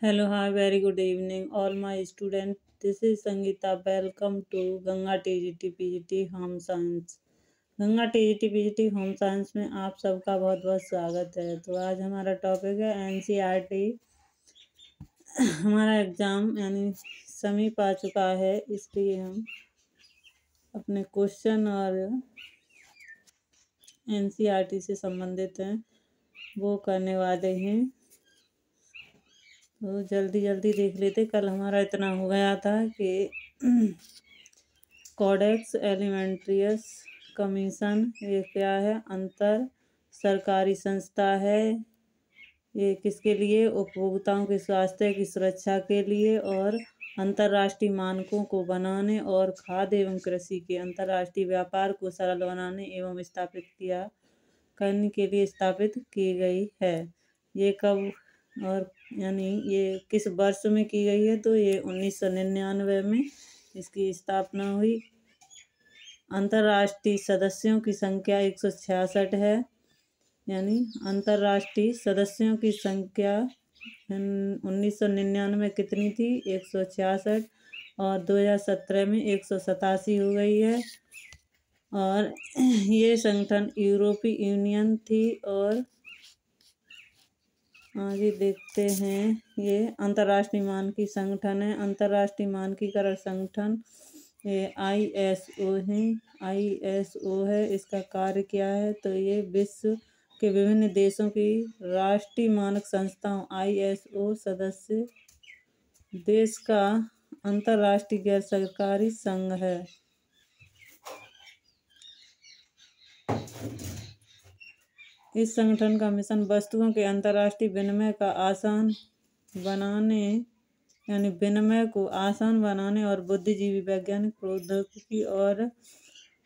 Hello, hi, very good evening, all my students. This is Sangeeta. Welcome to Ganga TGT PGT Home Science. Ganga TGT PGT home science में आप सबका बहुत बहुत स्वागत है। तो आज हमारा टॉपिक है एनसीईआरटी। हमारा एग्ज़ाम यानी समीप आ चुका है, इसलिए हम अपने क्वेश्चन और एनसीईआरटी से संबंधित हैं वो करने वाले हैं। तो जल्दी जल्दी देख लेते। कल हमारा इतना हो गया था कि कोडेक्स एलिमेंट्रियस कमीशन ये क्या है? अंतर सरकारी संस्था है। ये किसके लिए? उपभोक्ताओं के स्वास्थ्य की सुरक्षा के लिए और अंतर्राष्ट्रीय मानकों को बनाने और खाद्य एवं कृषि के अंतर्राष्ट्रीय व्यापार को सरल बनाने एवं स्थापित करने के लिए स्थापित की गई है। ये कब और यानी ये किस वर्ष में की गई है? तो ये 1999 में इसकी स्थापना हुई। अंतर्राष्ट्रीय सदस्यों की संख्या 166 है। यानी अंतर्राष्ट्रीय सदस्यों की संख्या 1999 कितनी थी? 166 और 2017 में 187 हो गई है। और ये संगठन यूरोपीय यूनियन थी। और आगे देखते हैं, ये अंतर्राष्ट्रीय मानकीकरण संगठन है। अंतर्राष्ट्रीय मानकीकरण संगठन ये ISO है। ISO है, इसका कार्य क्या है? तो ये विश्व के विभिन्न देशों की राष्ट्रीय मानक संस्थाओं ISO सदस्य देश का अंतर्राष्ट्रीय गैर सरकारी संघ है। इस संगठन का मिशन वस्तुओं के अंतर्राष्ट्रीय विनिमय का आसान बनाने यानी विनिमय को आसान बनाने और बुद्धिजीवी वैज्ञानिक प्रौद्योगिकी और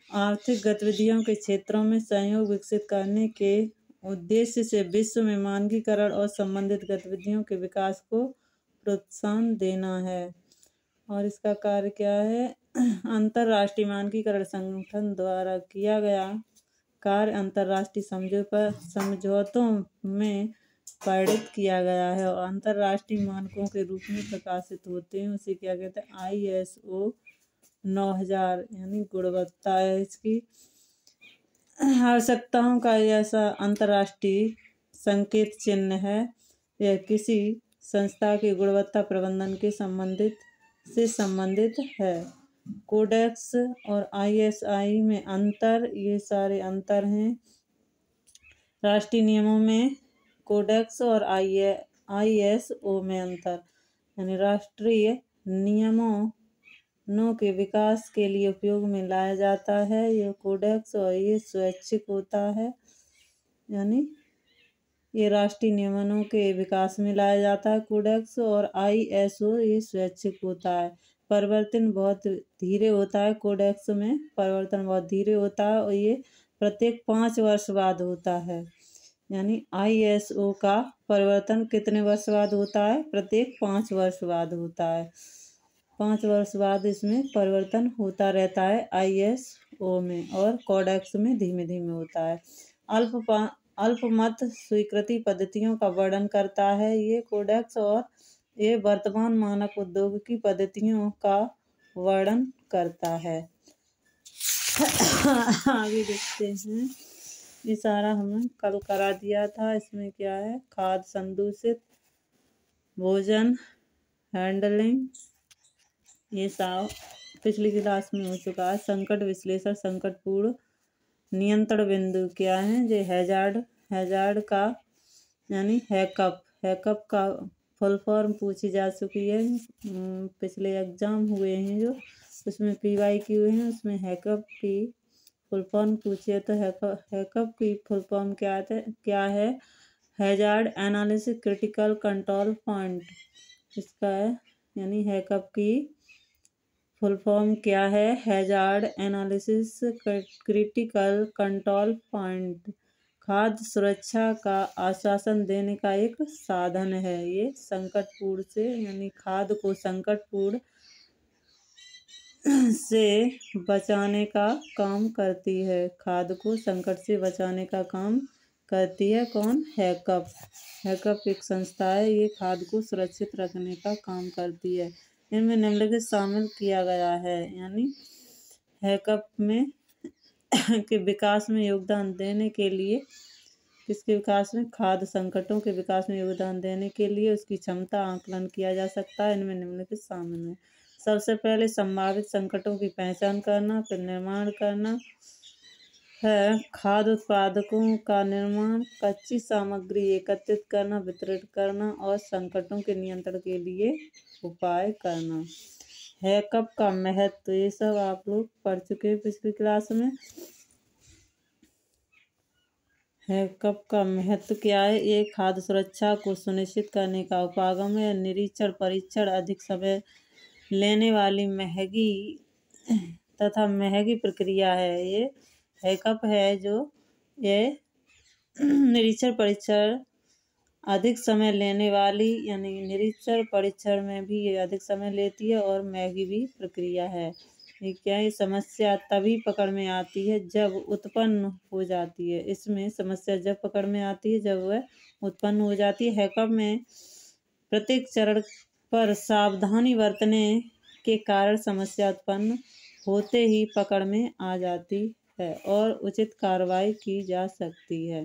आर्थिक गतिविधियों के क्षेत्रों में सहयोग विकसित करने के उद्देश्य से विश्व में मानकीकरण और संबंधित गतिविधियों के विकास को प्रोत्साहन देना है। और इसका कार्य क्या है? अंतर्राष्ट्रीय मानकीकरण संगठन द्वारा किया गया कार्य अंतर्राष्ट्रीय समझौतों में परिणत किया गया है और अंतर्राष्ट्रीय मानकों के रूप में प्रकाशित होते हैं। उसे क्या कहते हैं? ISO 9000 यानी गुणवत्ता है इसकी। आवश्यकताओं का ऐसा अंतर्राष्ट्रीय संकेत चिन्ह है। यह किसी संस्था के गुणवत्ता प्रबंधन के संबंधित है। कोडेक्स और ISI में अंतर, ये सारे अंतर हैं। राष्ट्रीय नियमों में कोडेक्स और ISO में अंतर यानी राष्ट्रीय नियमों के विकास के लिए उपयोग में लाया जाता है ये कोडेक्स, और ये स्वैच्छिक होता है। यानी ये राष्ट्रीय नियमों के विकास में लाया जाता है कोडेक्स, और ISO ये स्वैच्छिक होता है। परिवर्तन बहुत धीरे होता है। कोडेक्स में परिवर्तन बहुत धीरे होता है और ये प्रत्येक 5 वर्ष बाद होता है। यानी ISO का परिवर्तन कितने वर्ष बाद होता है? प्रत्येक 5 वर्ष बाद होता है। 5 वर्ष बाद इसमें परिवर्तन होता रहता है ISO में, और कोडेक्स में धीमे धीमे होता है। अल्पमत स्वीकृति पद्धतियों का वर्णन करता है ये कोडेक्स, और ये वर्तमान मानक प्रौद्योगिकी पद्धतियों का वर्णन करता है। आगे देखते हैं। ये सारा हमने कल करा दिया था। इसमें क्या है? खाद्य संदूषित भोजन हैंडलिंग, ये सब पिछली क्लास में हो चुका है। संकट विश्लेषण, संकटपूर्ण नियंत्रण बिंदु क्या है? जो हैजार्ड का यानी हैकअप का फुल फॉर्म पूछी जा चुकी है। पिछले एग्जाम हुए हैं जो, उसमें PYQ हैं, उसमें हैकअप की फुल फॉर्म पूछी है। तो हैकअप की फुल फॉर्म क्या है? Hazard analysis critical control point, इसका है। यानी हैकअप की फुल फॉर्म क्या है? Hazard analysis critical control point खाद्य सुरक्षा का आश्वासन देने का एक साधन है। ये संकटपूर्ण से यानी खाद्य को संकटपूर्ण से बचाने का काम करती है। खाद्य को संकट से बचाने का काम करती है कौन? हैकअप। हैकअप एक संस्था है, ये खाद्य को सुरक्षित रखने का काम करती है। इनमें निम्नलिखित शामिल किया गया है, यानी हैकअप में के विकास में योगदान देने के लिए, किसके विकास में? खाद्य संकटों के विकास में योगदान देने के लिए उसकी क्षमता आंकलन किया जा सकता है। इनमें निम्नलिखित शामिल है। सबसे पहले संभावित संकटों की पहचान करना, फिर निर्माण करना है, खाद्य उत्पादकों का निर्माण, कच्ची सामग्री एकत्रित करना, वितरित करना और संकटों के नियंत्रण के लिए उपाय करना। हैकअप का महत्व, ये सब आप लोग पढ़ चुके हैं पिछली क्लास में। हैकअप का महत्व क्या है? ये खाद्य सुरक्षा को सुनिश्चित करने का उपागम है। निरीक्षण परीक्षण अधिक समय लेने वाली महंगी तथा महंगी प्रक्रिया है। ये हैकअप है जो ये निरीक्षण परीक्षण अधिक समय लेने वाली, यानी निरीक्षण परीक्षण में भी ये अधिक समय लेती है और महंगी भी प्रक्रिया है। ये क्या है? समस्या तभी पकड़ में आती है जब उत्पन्न हो जाती है। इसमें समस्या जब पकड़ में आती है जब वह उत्पन्न हो जाती है। हैकअप में प्रत्येक चरण पर सावधानी बरतने के कारण समस्या उत्पन्न होते ही पकड़ में आ जाती है और उचित कार्रवाई की जा सकती है।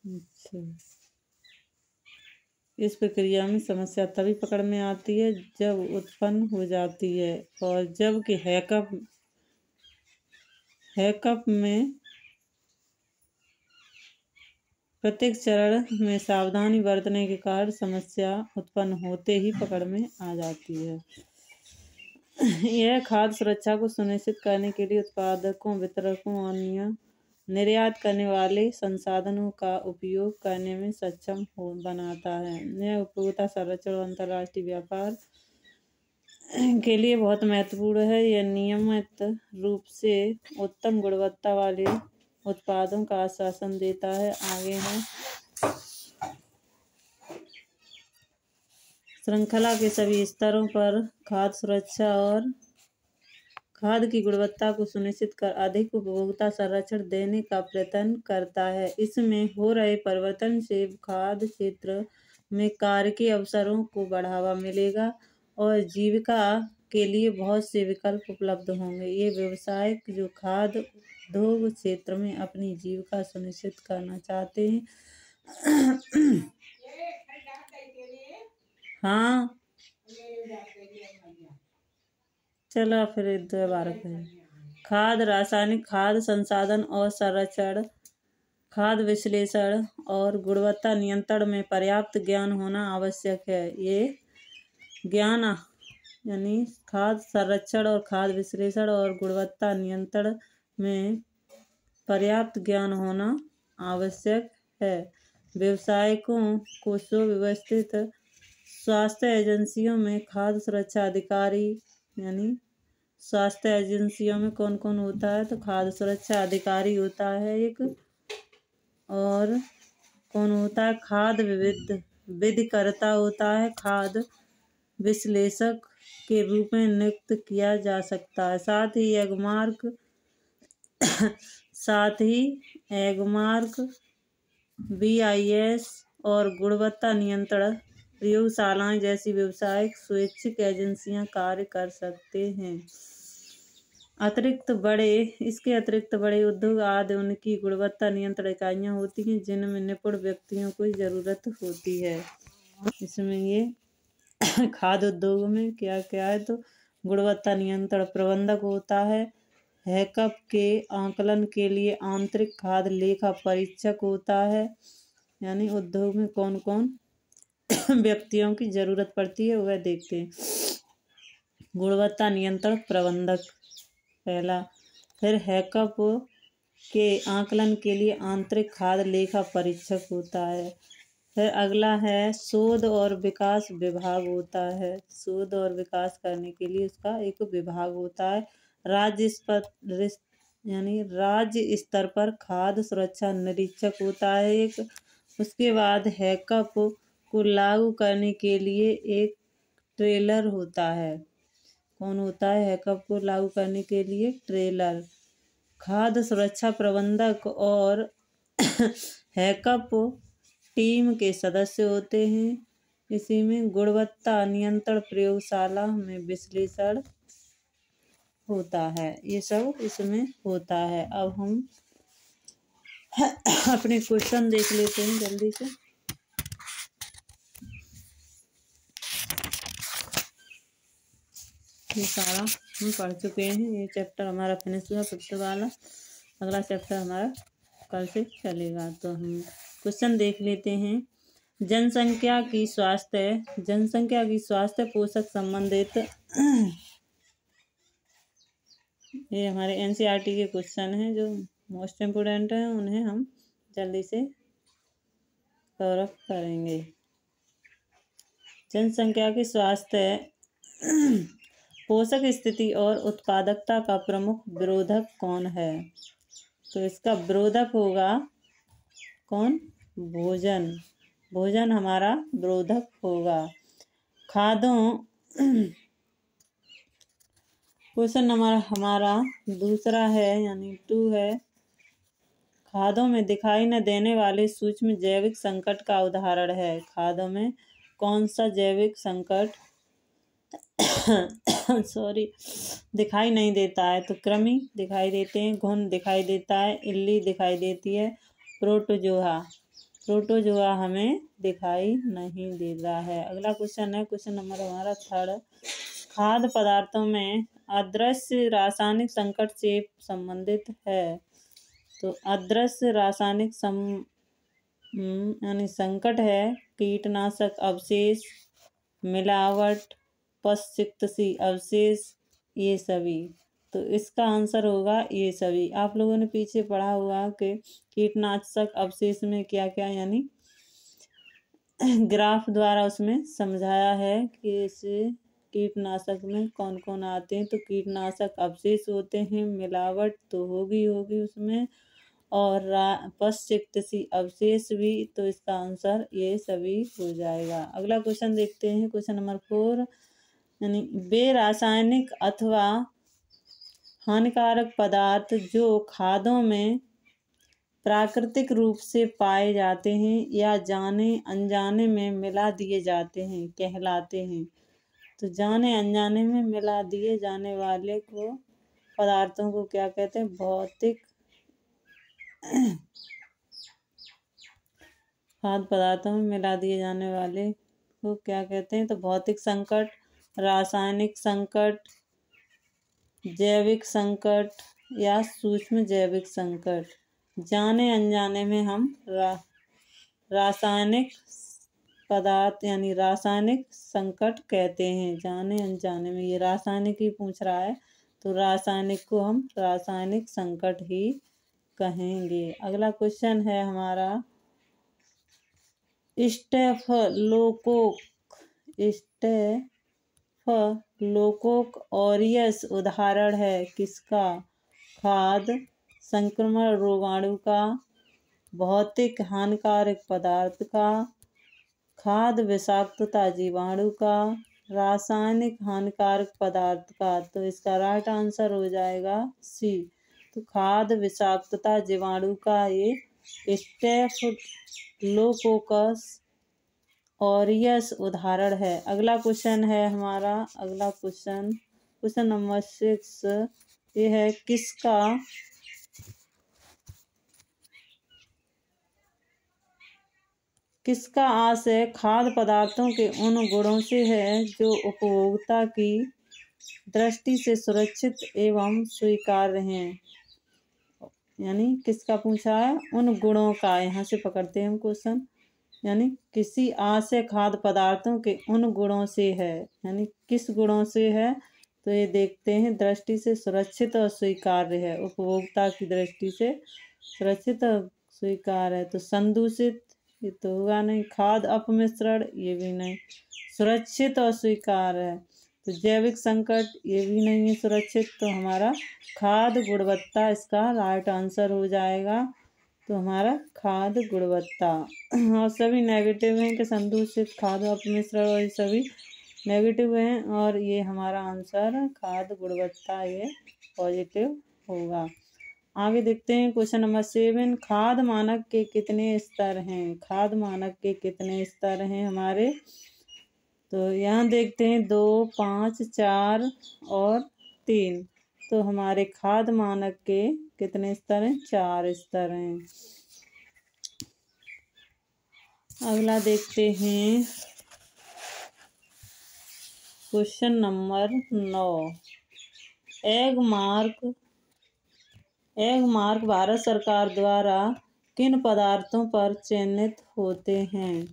अच्छा, इस प्रक्रिया में समस्या तभी पकड़ में आती है जब उत्पन्न हो जाती है, और जबकि हैकअप में प्रत्येक चरण में सावधानी बरतने के कारण समस्या उत्पन्न होते ही पकड़ में आ जाती है। यह खाद्य सुरक्षा को सुनिश्चित करने के लिए उत्पादकों, वितरकों और निर्यात करने वाले संसाधनों का उपयोग करने में सक्षम बनाता है। यह उपभोक्ता संरक्षण और अंतर्राष्ट्रीय व्यापार के लिए बहुत महत्वपूर्ण है। यह नियमित रूप से उत्तम गुणवत्ता वाले उत्पादों का आश्वासन देता है। आगे है श्रृंखला के सभी स्तरों पर खाद्य सुरक्षा और खाद्य की गुणवत्ता को सुनिश्चित कर अधिक उपभोक्ता संरक्षण देने का प्रयत्न करता है। इसमें हो रहे परिवर्तन से खाद्य क्षेत्र में कार्य के अवसरों को बढ़ावा मिलेगा और जीविका के लिए बहुत से विकल्प उपलब्ध होंगे। ये व्यवसायिक जो खाद्य उद्योग क्षेत्र में अपनी जीविका सुनिश्चित करना चाहते हैं हाँ चलो फिर दोबारा करें। खाद्य रासायनिक खाद्य संसाधन और संरक्षण, खाद्य विश्लेषण और गुणवत्ता नियंत्रण में पर्याप्त ज्ञान होना आवश्यक है। ये ज्ञान यानी खाद्य संरक्षण और खाद्य विश्लेषण और गुणवत्ता नियंत्रण में पर्याप्त ज्ञान होना आवश्यक है। व्यवसायिकों को सुव्यवस्थित स्वास्थ्य एजेंसियों में खाद्य सुरक्षा अधिकारी, यानी स्वास्थ्य एजेंसियों में कौन कौन होता है? तो खाद्य सुरक्षा अधिकारी होता है एक, और कौन होता है? खाद्य विधिकर्ता होता है। खाद्य विश्लेषक के रूप में नियुक्त किया जा सकता है। साथ ही एगमार्क BIS और गुणवत्ता नियंत्रण प्रयोगशालाएं जैसी व्यावसायिक स्वैच्छिक एजेंसियां कार्य कर सकते हैं। इसके अतिरिक्त बड़े उद्योग आदि उनकी गुणवत्ता नियंत्रण इकाइयां होती हैं जिनमें निपुण व्यक्तियों की जरूरत होती है। इसमें ये खाद्य उद्योग में क्या क्या है? तो गुणवत्ता नियंत्रण प्रबंधक होता है। हैकअप के आकलन के लिए आंतरिक खाद्य लेखा परीक्षक होता है, यानी उद्योग में कौन कौन व्यक्तियों की जरूरत पड़ती है वह देखते हैं। गुणवत्ता नियंत्रण प्रबंधक पहला। फिर हैकअप के आकलन के लिए आंतरिक खाद्य लेखा परीक्षक होता है। फिर अगला है शोध और विकास विभाग होता है। शोध और विकास करने के लिए उसका एक विभाग होता है। राज्य स्तर पर खाद्य सुरक्षा निरीक्षक होता है एक। उसके बाद हैकअप को लागू करने के लिए एक ट्रेलर होता है। कौन होता है? हैकअप को लागू करने के लिए ट्रेलर। खाद्य सुरक्षा प्रबंधक और हैकअप टीम के सदस्य होते हैं। इसी में गुणवत्ता नियंत्रण प्रयोगशाला में विश्लेषण होता है। ये सब इसमें होता है। अब हम अपने क्वेश्चन देख लेते हैं जल्दी से। ये सारा हम पढ़ चुके हैं। ये चैप्टर हमारा फिनिश हुआ फिफ्थ वाला। अगला चैप्टर हमारा कल से चलेगा। तो हम क्वेश्चन देख लेते हैं। जनसंख्या की स्वास्थ्य पोषक संबंधित ये हमारे एनसीईआरटी के क्वेश्चन हैं जो मोस्ट इम्पोर्टेंट हैं, उन्हें हम जल्दी से कवर अप करेंगे। जनसंख्या की स्वास्थ्य पोषक स्थिति और उत्पादकता का प्रमुख विरोधक कौन है? तो इसका विरोधक होगा कौन? भोजन। भोजन हमारा विरोधक होगा। खादों क्वेश्चन नंबर हमारा दूसरा है यानी 2 है। खादों में दिखाई न देने वाले सूक्ष्म जैविक संकट का उदाहरण है। खादों में कौन सा जैविक संकट दिखाई नहीं देता है? तो कृमि दिखाई देते हैं, घुन दिखाई देता है, इल्ली दिखाई देती है, प्रोटोजोआ हमें दिखाई नहीं देता है। अगला क्वेश्चन है क्वेश्चन नंबर हमारा 3। खाद्य पदार्थों में अदृश्य रासायनिक संकट से संबंधित है। तो अदृश्य रासायनिक यानी संकट है कीटनाशक अवशेष, मिलावट, पश्चिमी अवशेष, ये सभी। तो इसका आंसर होगा ये सभी। आप लोगों ने पीछे पढ़ा हुआ कि कीटनाशक अवशेष में क्या क्या यानी ग्राफ द्वारा उसमें समझाया है कि इस कीटनाशक में कौन कौन आते हैं। तो कीटनाशक अवशेष होते हैं, मिलावट तो होगी उसमें, और पश्चिमी अवशेष भी। तो इसका आंसर ये सभी हो जाएगा। अगला क्वेश्चन देखते हैं क्वेश्चन नंबर 4 यानी वे रासायनिक अथवा हानिकारक पदार्थ जो खादों में प्राकृतिक रूप से पाए जाते हैं या जाने अनजाने में मिला दिए जाते हैं कहलाते हैं। तो जाने अनजाने में मिला दिए जाने वाले को पदार्थों को क्या कहते हैं? भौतिक खाद्य पदार्थों में मिला दिए जाने वाले को क्या कहते हैं? तो भौतिक संकट, रासायनिक संकट, जैविक संकट या सूक्ष्म जैविक संकट। जाने अनजाने में हम रासायनिक पदार्थ यानी रासायनिक संकट कहते हैं। जाने अनजाने में ये रासायनिक ही पूछ रहा है तो रासायनिक को हम रासायनिक संकट ही कहेंगे। अगला क्वेश्चन है हमारा स्टेफलोकोक ऑरियस उदाहरण है किसका? खाद्य संक्रमण रोगाणु का, भौतिक हानिकारक पदार्थ का, खाद्य विषाक्तता जीवाणु का, रासायनिक हानिकारक पदार्थ का। तो इसका राइट आंसर हो जाएगा सी। तो खाद्य विषाक्तता जीवाणु का ये स्टेफलोकोकस ऑरियस उदाहरण है। अगला क्वेश्चन है हमारा क्वेश्चन नंबर 6 ये है किसका आशय खाद्य पदार्थों के उन गुणों से है जो उपभोक्ता की दृष्टि से सुरक्षित एवं स्वीकार्य हैं। यानी किसका पूछा है? उन गुणों का। यहाँ से पकड़ते हैं हम क्वेश्चन। यानी किसी आशय खाद्य पदार्थों के उन गुणों से है, यानी किस गुणों से है? तो ये देखते हैं दृष्टि से सुरक्षित और स्वीकार्य है। उपभोक्ता की दृष्टि से सुरक्षित और स्वीकार्य है। तो संदूषित ये तो होगा नहीं, खाद्य अपमिश्रण ये भी नहीं, सुरक्षित और स्वीकार्य है। तो जैविक संकट ये भी नहीं है सुरक्षित। तो हमारा खाद्य गुणवत्ता इसका राइट आंसर हो जाएगा। तो हमारा खाद्य गुणवत्ता और सभी नेगेटिव हैं कि संदूषित, खाद्य अपमिश्रण और ये सभी नेगेटिव हैं और ये हमारा आंसर खाद्य गुणवत्ता ये पॉजिटिव होगा। आगे देखते हैं क्वेश्चन नंबर 7। खाद्य मानक के कितने स्तर हैं? खाद्य मानक के कितने स्तर हैं हमारे? तो यहाँ देखते हैं 2, 5, 4 और 3। तो हमारे खाद्य मानक के कितने स्तर हैं? 4 स्तर हैं। अगला देखते हैं question number 9। Egg mark Bharat सरकार द्वारा किन पदार्थों पर चयनित होते हैं?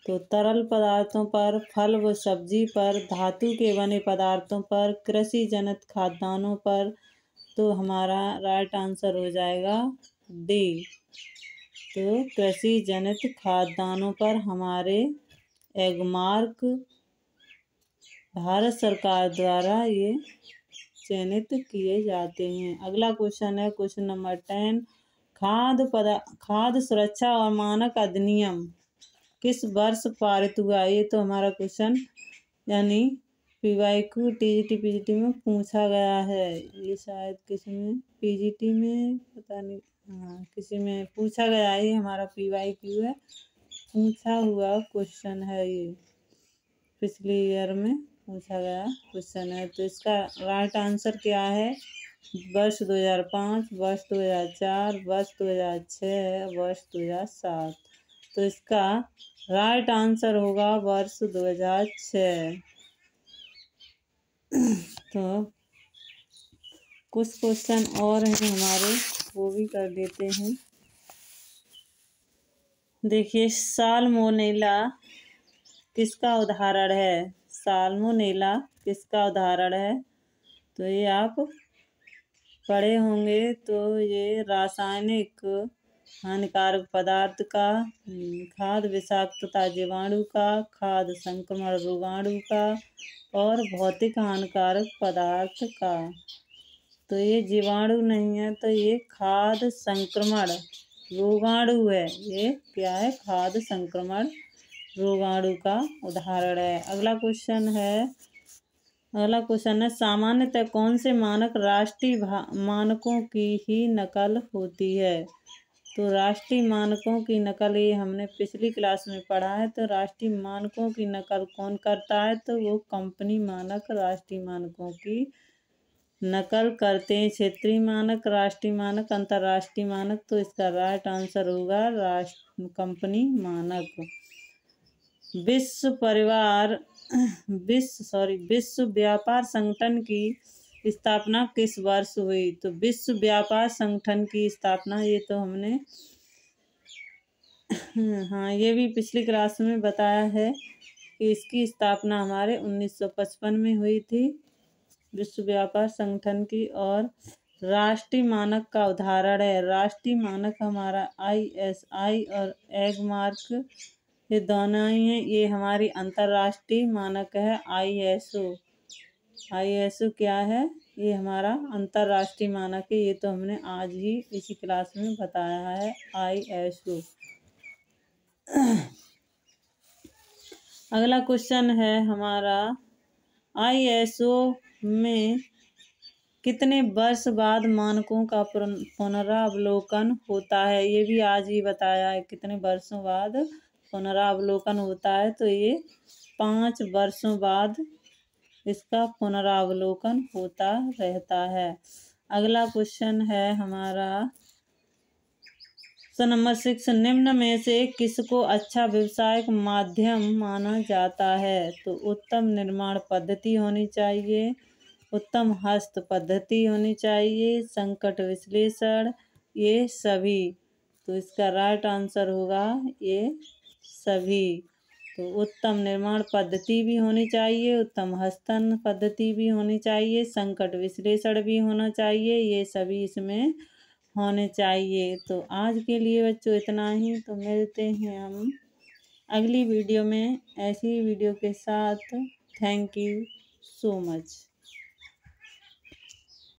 तो तरल पदार्थों पर, फल व सब्जी पर, धातु के बने पदार्थों पर, कृषि जनित खाद्यान्नों पर। तो हमारा राइट आंसर हो जाएगा डी। तो कृषि जनित खाद्यान्नों पर हमारे एग मार्क भारत सरकार द्वारा ये चयनित किए जाते हैं। अगला क्वेश्चन है क्वेश्चन नंबर 10। खाद्य सुरक्षा और मानक अधिनियम किस वर्ष पारित हुआ? ये तो हमारा क्वेश्चन यानी PYQ TGT PGT में पूछा गया है। ये शायद किसी में PGT में पता नहीं, हाँ किसी में पूछा गया है। ये हमारा PYQ है, पूछा हुआ क्वेश्चन है। ये पिछले ईयर में पूछा गया क्वेश्चन है। तो इसका राइट आंसर क्या है? वर्ष 2005, वर्ष 2004, वर्ष 2006, वर्ष 2007। तो इसका राइट आंसर होगा वर्ष 2006। तो कुछ क्वेश्चन और हैं हमारे, वो भी कर देते हैं। देखिए, साल्मोनेला किसका उदाहरण है? साल्मोनेला किसका उदाहरण है? तो ये आप पढ़े होंगे। तो ये रासायनिक हानिकारक पदार्थ का, खाद्य विषाक्तता जीवाणु का, खाद्य संक्रमण रोगाणु का और भौतिक हानिकारक पदार्थ का। तो ये जीवाणु नहीं है, तो ये खाद्य संक्रमण रोगाणु है। ये क्या है? खाद्य संक्रमण रोगाणु का उदाहरण है। अगला क्वेश्चन है सामान्यतः कौन से मानक राष्ट्रीय मानकों की ही नकल होती है? तो राष्ट्रीय मानकों की नकल ये हमने पिछली क्लास में पढ़ा है। तो राष्ट्रीय मानकों की नकल कौन करता है? तो वो कंपनी मानक राष्ट्रीय मानकों की नकल करते हैं। क्षेत्रीय मानक, राष्ट्रीय मानक, अंतर्राष्ट्रीय मानक। तो इसका राइट आंसर होगा कंपनी मानक। विश्व व्यापार संगठन की स्थापना किस वर्ष हुई? तो विश्व व्यापार संगठन की स्थापना ये तो हमने हाँ ये भी पिछली क्लास में बताया है कि इसकी स्थापना हमारे 1955 में हुई थी, विश्व व्यापार संगठन की। और राष्ट्रीय मानक का उदाहरण है, राष्ट्रीय मानक हमारा ISI और एग मार्क, ये दोनों ही हैं। ये हमारी अंतर्राष्ट्रीय मानक है ISO क्या है? ये हमारा अंतर्राष्ट्रीय मानक है। ये तो हमने आज ही इसी क्लास में बताया है ISO। अगला क्वेश्चन है हमारा ISO में कितने वर्ष बाद मानकों का पुनरावलोकन होता है? ये भी आज ही बताया है कितने वर्षों बाद पुनरावलोकन होता है। तो ये 5 वर्षों बाद इसका पुनरावलोकन होता रहता है। अगला क्वेश्चन है हमारा क्वेश्चन नंबर 6। निम्न में से किसको अच्छा व्यवसायिक माध्यम माना जाता है? तो उत्तम निर्माण पद्धति होनी चाहिए, उत्तम हस्त पद्धति होनी चाहिए, संकट विश्लेषण, ये सभी। तो इसका राइट आंसर होगा ये सभी। तो उत्तम निर्माण पद्धति भी होनी चाहिए, उत्तम हस्तन पद्धति भी होनी चाहिए, संकट विश्लेषण भी होना चाहिए, ये सभी इसमें होने चाहिए। तो आज के लिए बच्चों इतना ही। तो मिलते हैं हम अगली वीडियो में ऐसी वीडियो के साथ। Thank you so much.